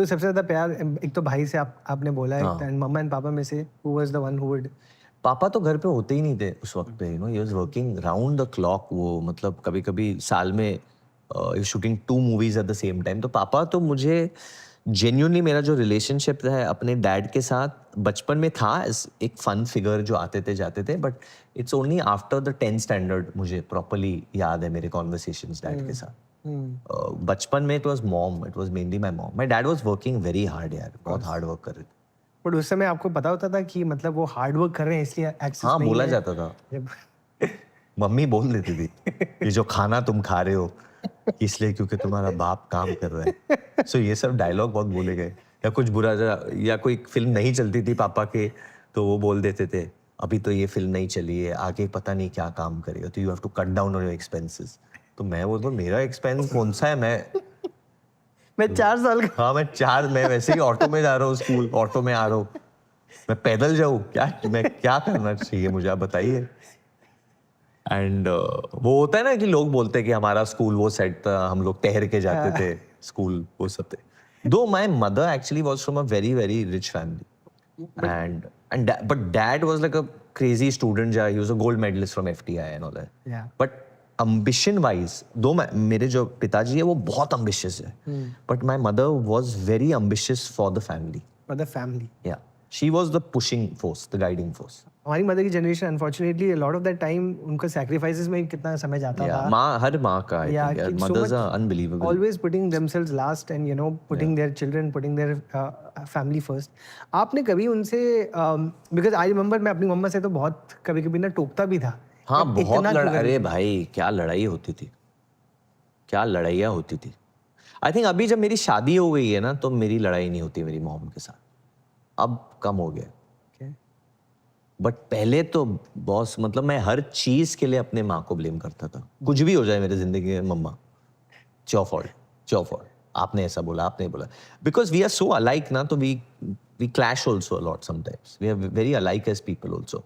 तो सबसे ज़्यादा प्यार एक तो भाई से आपने बोला है, हाँ। एंड मम्मा एंड पापा में से who was the one who would? पापा तो घर पे होते ही नहीं थे उस वक्त पे, he was working round the clock. वो मतलब कभी कभी साल में shooting 2 movies at the same time. तो पापा तो मुझे जेन्युइनली, मेरा जो रिलेशनशिप है अपने डैड के साथ बचपन में था एक फन फिगर जो आते थे जाते थे, but it's only after the 10th standard मुझे प्रॉपरली याद है मेरे कॉन्वर्सेशंस डैड के साथ। बचपन में it was mom, it was mainly my mom. My dad was working very hard यार, बहुत हार्ड वर्क कर रहे थे। बट उस समय आपको पता होता था कि मतलब वो हार्ड वर्क कर रहे हैं इसलिए एक्सेस हाँ, नहीं बोला है? जाता था। जब मम्मी बोल देती थी ये जो खाना तुम खा रहे हो इसलिए क्योंकि तुम्हारा बाप काम कर रहा है। सो ये सब डायलॉग बहुत बोले गए। या कुछ बुरा या कोई फिल्म नहीं चलती थी पापा के, तो वो बोल देते थे अभी तो ये फिल्म नहीं चली है, आगे पता नहीं क्या काम करेगा, तो you have to cut down on your expenses. तो मैं बोलता हूँ मेरा एक्सपेंस कौन सा है, मैं 4 साल का हाँ मैं वैसे ही ऑटो में जा रहा हूँ, स्कूल ऑटो में आ रहा हूँ, मैं पैदल जाऊँ क्या, मैं क्या करना चाहिए मुझे आप बताइए। एंड वो होता है ना कि लोग बोलते हैं कि हमारा स्कूल वो सेट था, हम लोग तैर के जाते थे स्कूल, वो सब थे। Though my mother actually was from a very very rich family, and but dad was like a crazy student, he was a gold medalist from FTI and all that. Yeah but ambition wise मेरे जो पिताजी है वो बहुत ambitious है, but my mother was very ambitious for the family. For the family. Yeah she was the pushing force, the guiding force. हमारी mother की generation unfortunately lot of that time उनका सैक्रिफाइसेस में कितना समय जाता या था। हर माँ का I Yeah, think so mothers much are unbelievable. always putting themselves last and putting their children, putting their family first. आपने कभी उनसे because I remember मैं अपनी मम्मा से तो बहुत कभी-कभी ना टोकता भी था कि हाँ, आप बहुत इतना क्यों कर रही अरे थी? भाई क्या लड़ाई होती थी, क्या लड़ाइयाँ होती थी। आई थिंक अभी जब मेरी शादी हो गई है ना, तो मेरी लड़ाई नहीं होती मेरी मॉम के साथ, अब कम हो गया। Okay. बट पहले तो बॉस, मतलब मैं हर चीज के लिए अपने माँ को ब्लेम करता था, कुछ भी हो जाए मेरी जिंदगी में, मम्मा योर फॉल्ट, आपने ऐसा बोला, आपने बोला, because we are so alike ना, तो we clash also a lot sometimes, we are very alike as people also.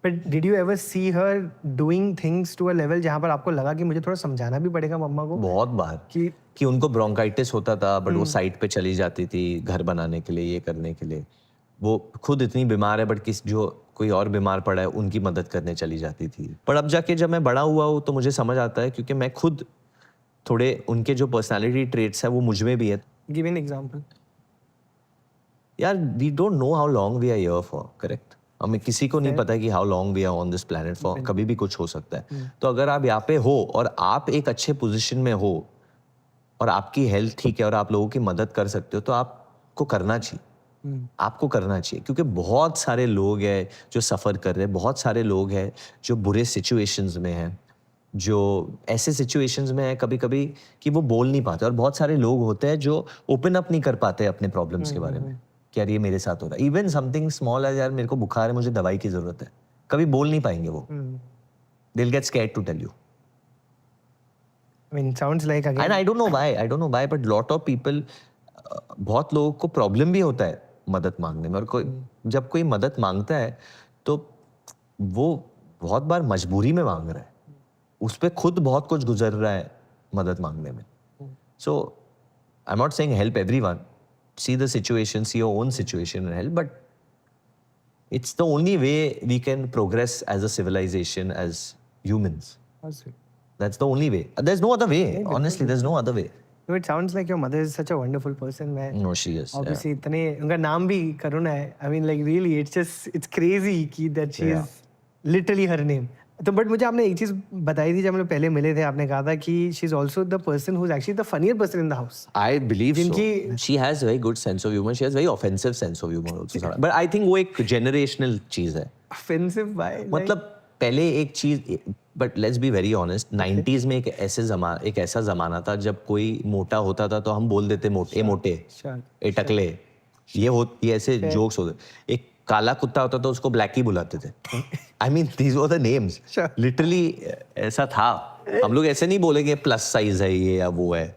But did you ever see her doing things to a level जहाँ पर आपको लगा कि मुझे थोड़ा समझाना भी पड़ेगा मम्मा को बहुत बार कि कि उनको ब्रोंकाइटिस होता था, बट वो साइड पे चली जाती थी घर बनाने के लिए, ये करने के लिए। वो खुद इतनी बीमार है, बट जो कोई और बीमार पड़ा है उनकी मदद करने चली जाती थी। पर अब जाके जब मैं बड़ा हुआ हूँ तो मुझे समझ आता है, क्योंकि मैं खुद थोड़े उनके जो पर्सनालिटी ट्रेट्स है वो मुझ में भी है। give an example? यार we don't know how long we are here for, correct? हमें किसी को नहीं Fair. पता कि how long we are on this planet for, कभी भी कुछ हो सकता है। तो अगर आप यहाँ पे हो और आप एक अच्छे पोजीशन में हो और आपकी हेल्थ ठीक है और आप लोगों की मदद कर सकते हो, तो आपको करना चाहिए, आपको करना चाहिए। क्योंकि बहुत सारे लोग हैं जो सफ़र कर रहे हैं, बहुत सारे लोग हैं जो बुरे सिचुएशंस में हैं, जो ऐसे सिचुएशंस में है कभी कभी कि वो बोल नहीं पाते, और बहुत सारे लोग होते हैं जो ओपन अप नहीं कर पाते अपने प्रॉब्लम्स के बारे में कि यार ये मेरे साथ हो रहा है। इवन समथिंग स्मॉल है, यार मेरे को बुखार है, मुझे दवाई की ज़रूरत है, कभी बोल नहीं पाएंगे वो, they will get scared to tell you. I mean, sounds like and again. I don't know why but lot of people, बहुत लोगों को प्रॉब्लम भी होता है मदद मांगने में, और जब कोई मदद मांगता है तो वो बहुत बार मजबूरी में मांग रहा है, उस पर खुद बहुत कुछ गुजर रहा है मदद मांगने में। So I am not saying help everyone, see the situation, see your own situation and help, but it's the only way we can progress as a civilization, as humans. That's the only way. There's no other way. Honestly, there's no other way. So it sounds like your mother is such a wonderful person. मैं No, she is. obviously इतने, उनका नाम भी करुण है. I mean, like really, it's crazy कि that she is literally her name. तो but मुझे आपने एक चीज बताई थी जब हम लोग पहले मिले थे, आपने कहा था कि she is also the person who's actually the funnier person in the house. I believe so. जिनकी She has very good sense of humor. She has very offensive sense of humor also. But I think वो एक generational चीज है. offensive by मतलब पहले एक चीज, but let's be very honest, 90s में एक ऐसा जमाना था जब कोई मोटा होता था तो हम बोल देते मोटे, मोटे, ए टकले, ये ऐसे जोक्स होते। एक काला कुत्ता होता था उसको ब्लैकी बुलाते थे। I mean these were the names, literally ऐसा था। हम लोग ऐसे नहीं बोलेंगे प्लस साइज है ये या वो है।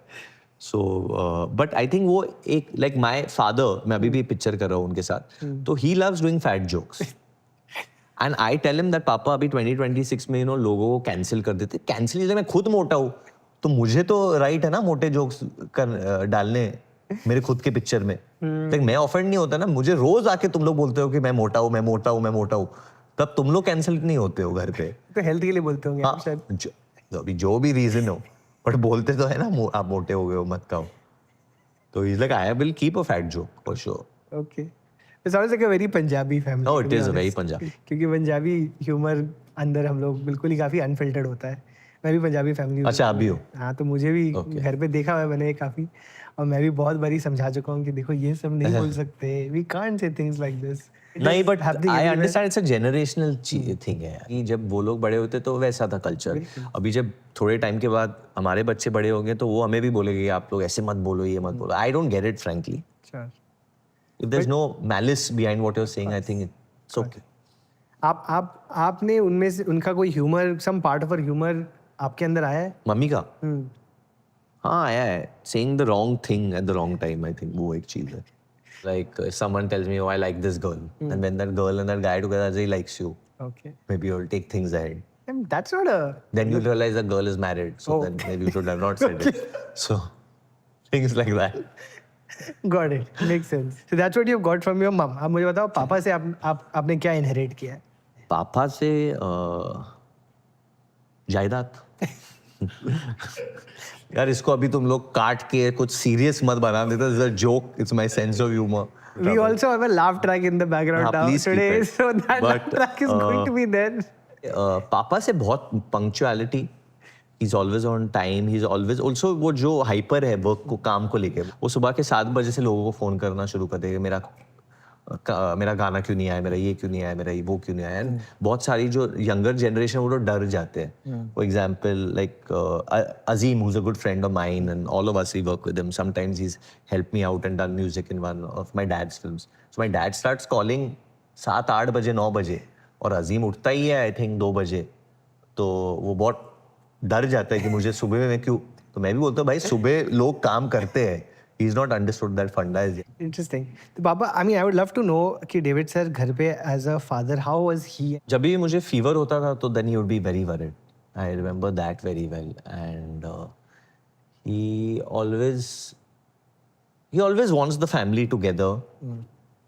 सो बट आई थिंक वो एक लाइक माय फादर, मैं अभी भी पिक्चर कर रहा हूँ उनके साथ, तो he loves doing fat jokes and I tell him that पापा अभी 2026 में लोगों को कैंसिल कर देते। कैंसिल, मैं खुद मोटा हूँ तो मुझे तो राइट है ना मोटे जोक्स डालने। मेरे खुद के पिक्चर में, तो मैं ऑफेंड नहीं होता ना, मुझे रोज आके तुम लोग बोलते हो कि मैं मोटा हूँ, मैं मोटा हूँ, मैं मोटा हूँ, तब तुम लोग कैंसिल नहीं होते हो घर पे। तो हेल्थ के लिए बोलते होंगे आप शायद। अभी जो भी रीजन हो, बट बोलते तो है ना आप मोटे हो गए हो, मत खाओ। तो he's like, I will keep a fat joke for sure. Okay. It sounds like a very Punjabi family. No, to it be is a very honest. Punjabi. क्योंकि पंजाबी ह्यूमर अंदर हम लोग बिल्कुल ही काफी अनफिल्टर्ड होता है। मैं भी पंजाबी फैमिली। अच्छा, आप भी हो? हाँ, तो मुझे भी Okay. घर पे देखा हुआ है मैंने काफी, और मैं भी बहुत बारी समझा चुका हूँ कि देखो ये सब नहीं बोल सकते, we can't say things like this. It नहीं, is but happening I everywhere. Understand it's a generational thing है कि जब वो लोग बड़े होते तो वैसा था कल्चर। अभी जब थोड़े टाइम के बाद हमारे बच्चे बड़े होंगे तो वो हमें भी बोलेंगे आप लोग ऐसे मत बोलो, ये मत बोलो। I don't get it frankly. Sure. If there is no malice behind what you are saying, I think it's okay. आपने उनमें से उनका कोई humour, some part of humour आपके अंदर आया है? मम्मी का हाँ आया है, saying the wrong thing at the wrong time, I think वो एक चीज है। Like someone tells me, oh, I like this girl, and when that girl and that guy together say likes you, Okay. maybe you'll take things ahead. And that's not a. Then you realize the girl is married, so then maybe you should have not said it. So things like that. Got it. Makes sense. So that's what you've got from your mom. अब मुझे बताओ पापा से आपने क्या inherit किया है? पापा से जायदाद। यार इसको अभी तुम लोग काट के कुछ सीरियस मत बना देता। It's a joke. It's my sense of humor. We also have a laugh track in the background now please keep today, it. so that laugh But, track is going to be there. पापा से बहुत punctuality, he's always on time, he's always also वो जो hyper है work को, काम को लेके, वो सुबह के 7 बजे से लोगों को फोन करना शुरू कर देगा, मेरा गाना क्यों नहीं आया, मेरा ये क्यों नहीं आया, मेरा ये वो क्यों नहीं आया। बहुत सारी जो यंगर जनरेशन वो लोग डर जाते हैं। For example like Azeem, who is a good friend of mine and all of us we work with him, sometimes he help me out and done music in one of my dad's films. So my dad starts calling 7-8 बजे 9 बजे, और अजीम उठता ही है I think 2 बजे, तो वो बहुत डर जाता है कि मुझे सुबह में क्यों। तो मैं भी बोलता हूँ भाई सुबह लोग काम करते हैं। He's not understood that funda is. Interesting. तो पापा, I mean, I would love to know कि डेविड सर घर पे as a father, how was he? जब भी मुझे फीवर होता था तो then he would be very worried. I remember that very well, and he always wants the family together.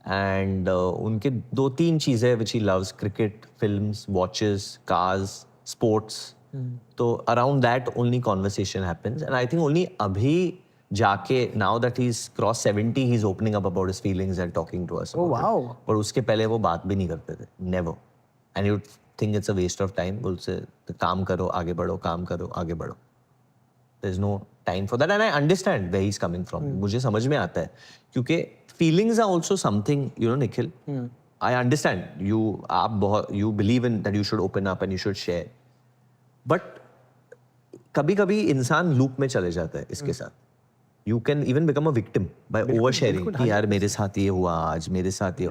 And उनके 2-3 चीजें which he loves: cricket, films, watches, cars, sports. तो around that only conversation happens, and I think only अभी जाके now that he's crossed 70, he's opening up about his feelings and talking to us. Oh wow. पर उसके पहले वो बात भी नहीं करते थे, never. And you'd think it's a waste of time. बोलते काम करो आगे बढ़ो, काम करो आगे बढ़ो. There's no time for that, and I understand where he's coming from. मुझे समझ में आता है, क्योंकि feelings are also something, you know, Nikhil. I understand you believe in that you should open up and you should share, but कभी-कभी इंसान loop में चले जाता है इसके साथ. You can even become a victim by oversharing कि यार मेरे साथ ये हुआ आज, मेरे साथ ये।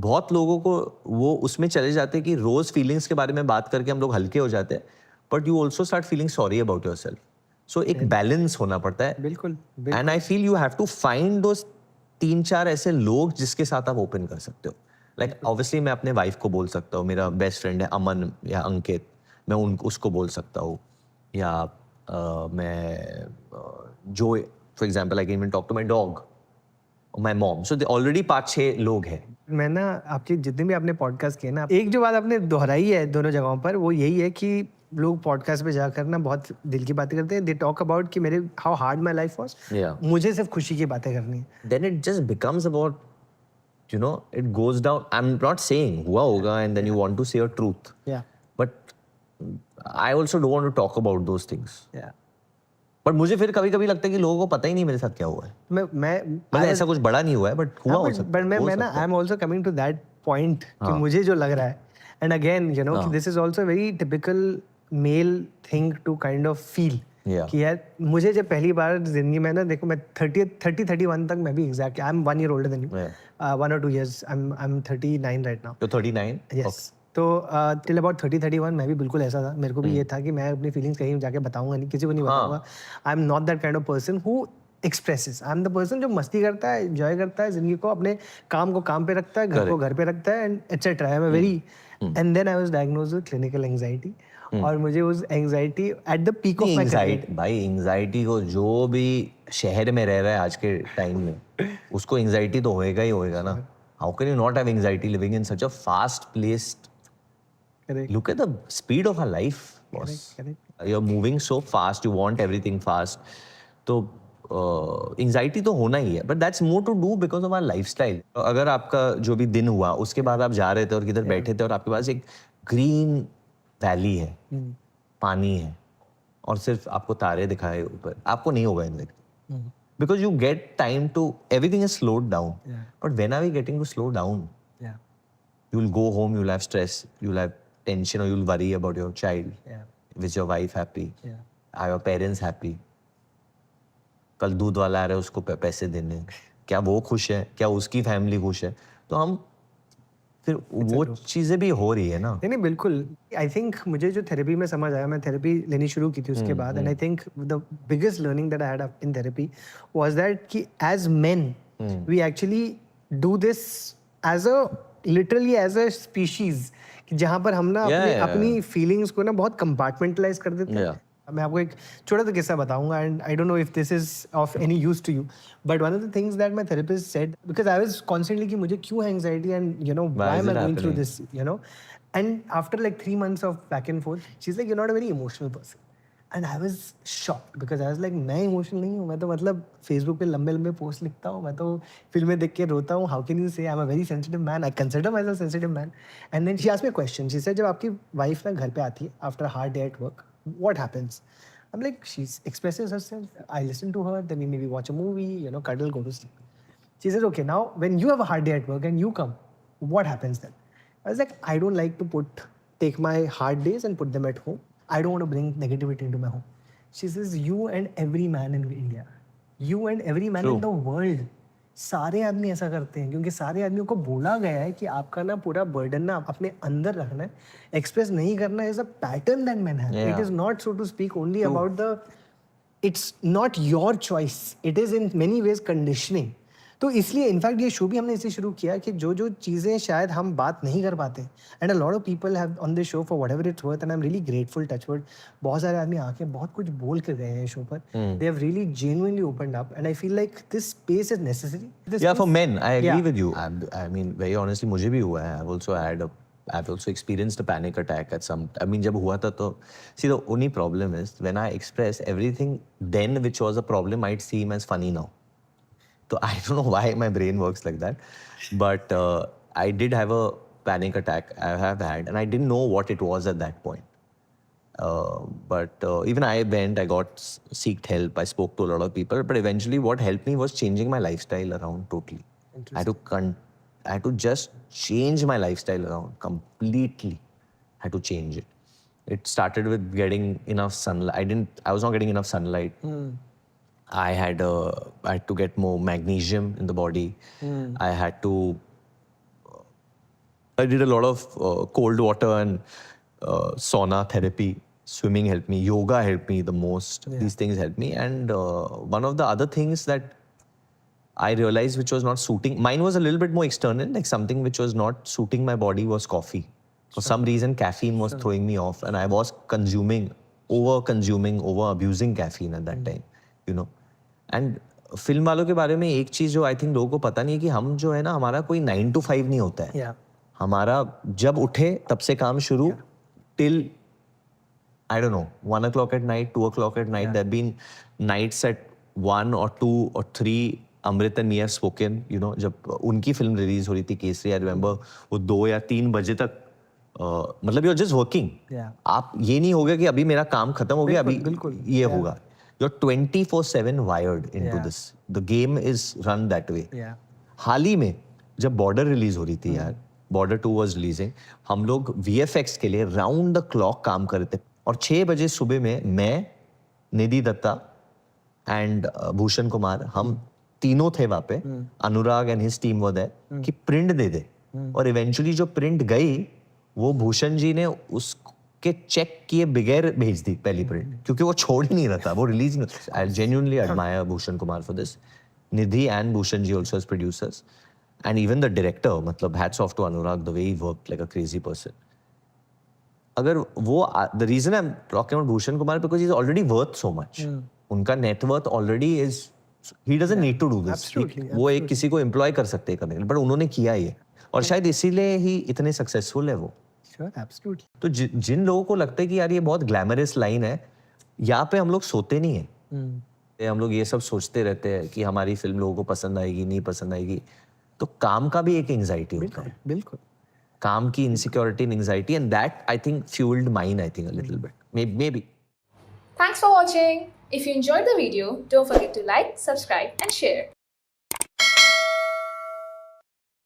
बहुत लोगों को वो उसमें चले जाते हैं कि रोज फीलिंग्स के बारे में बात करके हम लोग हल्के हो जाते हैं, but you also start feeling sorry about yourself. So एक बैलेंस होना पड़ता है। बिल्कुल। And I feel you have to find those 3-4 ऐसे लोग जिसके साथ आप ओपन कर सकते हो। लाइक ऑब्वियसली मैं अपने वाइफ को बोल सकता हूँ, मेरा बेस्ट फ्रेंड है अमन या अंकित, मैं उसको बोल सकता हूँ, या मैं जो for example, I can even talk to my dog or my mom. So already 5-6 लोग हैं। मैं ना आपके जितने भी आपने पॉडकास्ट किए ना, एक जो बात आपने दोहराई है दोनों जगहों पर, वो यही है कि लोग पॉडकास्ट पे जाकर ना बहुत दिल की बातें करते हैं। दे टॉक अबाउट कि मेरे how hard my life was, मुझे सिर्फ खुशी की बातें करनी है। Then it just becomes about, you know, it goes down. I'm not saying हुआ होगा and then you want to say your truth. Yeah. But I also don't want to talk about those things. Yeah. But मुझे फिर कभी-कभी लगता है कि लोगों को पता ही नहीं मेरे साथ क्या हुआ है। मैं ऐसा कुछ बड़ा नहीं हुआ है, बट हुआ हो सकता है। बट मैं ना I am also coming to that point कि मुझे जो लग रहा है, एंड अगेन यू नो कि this is also very typical male thing to kind of feel कि यार मुझे जब पहली बार जिंदगी में ना, देखो मैं 31 तक मैं भी exactly, I am 1 year older than you, 1 or 2 years, I am 39 right now. तो 39? यस। तो टिल अबाउट 30-31 मैं भी बिल्कुल ऐसा था। मेरे को भी ये था कि मैं अपनी फीलिंग्स कहीं जाके बताऊंगा नहीं, किसी को नहीं बताऊंगा। आई am not that kind of person who expresses. I am the person जो मस्ती करता है, एंजॉय करता है जिंदगी को, अपने काम को काम पे रखता है, घर को घर पे रखता है, and et cetera. I am very, and then I was diagnosed with clinical anxiety. और मुझे उस anxiety at the peak of my anxiety भाई, एंजाइटी को जो भी शहर में रह रहा है आज के टाइम में उसको एंजाइटी तो होएगा ही होएगा ना. How can you not have anxiety living in such a fast placed. Correct Look at the speed of our life, boss. You're moving so fast, you want everything fast. तो anxiety तो होना ही है, but that's more to do because of our lifestyle. अगर आपका जो भी दिन हुआ उसके बाद आप जा रहे थे और किधर बैठे थे और आपके पास एक ग्रीन वैली है, पानी है और सिर्फ आपको तारे दिखाए ऊपर, आपको नहीं होगा anxiety because you get time to, everything is slowed down. But when are we getting to slow down? You will go home, you'll have stress, you'll have tension, or you'll worry about your child. Is your wife happy? Are your parents happy? कल दूध वाला आ रहा है, उसको पैसे देने, क्या वो खुश है, क्या उसकी फैमिली खुश है? तो हम फिर वो चीजें भी हो रही है ना. नहीं बिल्कुल. आई थिंक मुझे जो थेरेपी में समझ आया, मैं थेरेपी लेनी शुरू की थी उसके बाद, and I think the biggest learning that I had in therapy was that कि as men we actually do this as a literally as a species, जहाँ पर हम ना अपनी फीलिंग्स को ना बहुत कंपार्टमेंटलाइज कर देते हैं. मैं आपको एक छोटा सा किस्सा बताऊंगा, and I don't know if this is of any use to you, but one of the things that my therapist said, because I was constantly कि मुझे क्यों है anxiety and you know why am I going through this, you know. And after like 3 months of back and forth, she's like, you're not a very emotional person. And I was shocked because I was like, मैं emotional नहीं हूँ, मैं तो मतलब Facebook पे लंबे लंबे post लिखता हूँ, मैं तो फिल्में देख के रोता हूँ. How can you say I am a very sensitive man? I consider myself sensitive man. And then she asked me a question. She said, जब आपकी वाइफ ना घर पे आती है after hard day at work, what happens? I'm like, she expresses herself, I listen to her, then we maybe watch a movie, you know, cuddle, go to sleep. She says, okay, now when you have a hard day at work and you come, what happens then? I was like, I don't like to take my hard days and put them at home. I don't want to bring negativity into my home. She says, you and every man in India, you and every man in the world, सारे आदमी ऐसा करते हैं, क्योंकि सारे आदमियों को बोला गया है कि आपका ना पूरा बर्डन ना अपने अंदर रखना है, एक्सप्रेस नहीं करना है. Is a pattern that man have. It is not so to speak only about the, it's not your choice, it is in many ways conditioning. तो इसलिए इनफैक्ट ये शो भी हमने इसलिए शुरू किया कि जो जो चीज़ें शायद हम बात नहीं कर पाते, and a lot of people have on this show for whatever it's worth, and I am really grateful, touchwood, बहुत सारे आदमी आके बहुत कुछ बोल कर गए हैं शो पर. They have really genuinely opened up, and I feel like this space is necessary. Yeah for men I agree with you. I mean very honestly मुझे भी हुआ है. I also had I've also experienced a panic attack at some. I mean, जब हुआ था तो see the only problem is when I express everything then which was a problem might seem as funny now. So I don't know why my brain works like that, but I did have a panic attack. I have had, and I didn't know what it was at that point. But even I went, I seeked help. I spoke to a lot of people, but eventually, what helped me was changing my lifestyle around totally. I had to just change my lifestyle around completely. I had to change it. It started with getting enough sunlight. I was not getting enough sunlight. I had to get more magnesium in the body. I did a lot of cold water and sauna therapy. Swimming helped me. Yoga helped me the most. These things helped me. And one of the other things that I realized which was not suiting, mine was a little bit more external, like something which was not suiting my body was coffee. For some reason, caffeine was throwing me off, and I was over abusing caffeine at that time, you know. And film वालों के बारे में एक चीज जो I think लोगों को पता नहीं है कि हम जो है ना, हमारा कोई 9 to 5 नहीं होता है. हमारा जब उठे तब से काम शुरू till I don't know 1 o'clock at night, 2 o'clock at night. There have been nights at 1 or 2 or 3. Amrit and me have spoken, you know, जब उनकी फिल्म रिलीज हो रही थी केसरी, आई रिमेंबर वो 2 या 3 बजे तक, मतलब यू आर जस्ट वर्किंग. आप ये नहीं होगा कि अभी मेरा काम खत्म हो गया, अभी ये होगा. You are 24/7 wired into this. The game is run that way. हाल ही में जब बॉर्डर रिलीज हो रही थी यार, बॉर्डर 2 वाज रिलीजिंग, हम लोग VFX के लिए राउंड द क्लॉक काम कर रहे थे. और 6 बजे सुबह में मैं, निधि दत्ता एंड भूषण कुमार, हम तीनों थे वहां पे. अनुराग एंड हिज टीम वो देयर कि प्रिंट दे दे. और इवेंचुअली जो प्रिंट गई वो भूषण जी ने उसके चेक किए बगैर भेज दी पहली प्रिंट, क्योंकि वो छोड़ ही नहीं रहा था, वो रिलीज नहीं. I genuinely admire Bhushan Kumar for this. Nidhi and Bhushan ji also as producers, and even the director, मतलब hats off to Anurag, the way he worked like a crazy person. अगर वो the reason I am talking about Bhushan Kumar because he is already worth so much. उनका net worth already is, he doesn't need to do this. वो एक किसी को employ कर सकते हैं करने के लिए, बट उन्होंने किया ये, और शायद इसीलिए ही इतने सक्सेसफुल है वो. Sure, absolutely. तो जिन लोगों को लगता है कि यार ये बहुत ग्लैमरस लाइन है, यहाँ पे हम लोग सोते नहीं है. हम लोग ये सब सोचते रहते हैं कि हमारी फिल्म लोगों को पसंद आएगी नहीं पसंद आएगी. तो काम का भी एक एंजाइटी होता है, बिल्कुल. काम की insecurity and anxiety, and that I think fuelled mine, I think a little bit, maybe. Thanks for watching. If you enjoyed the video, don't forget to like, subscribe and share.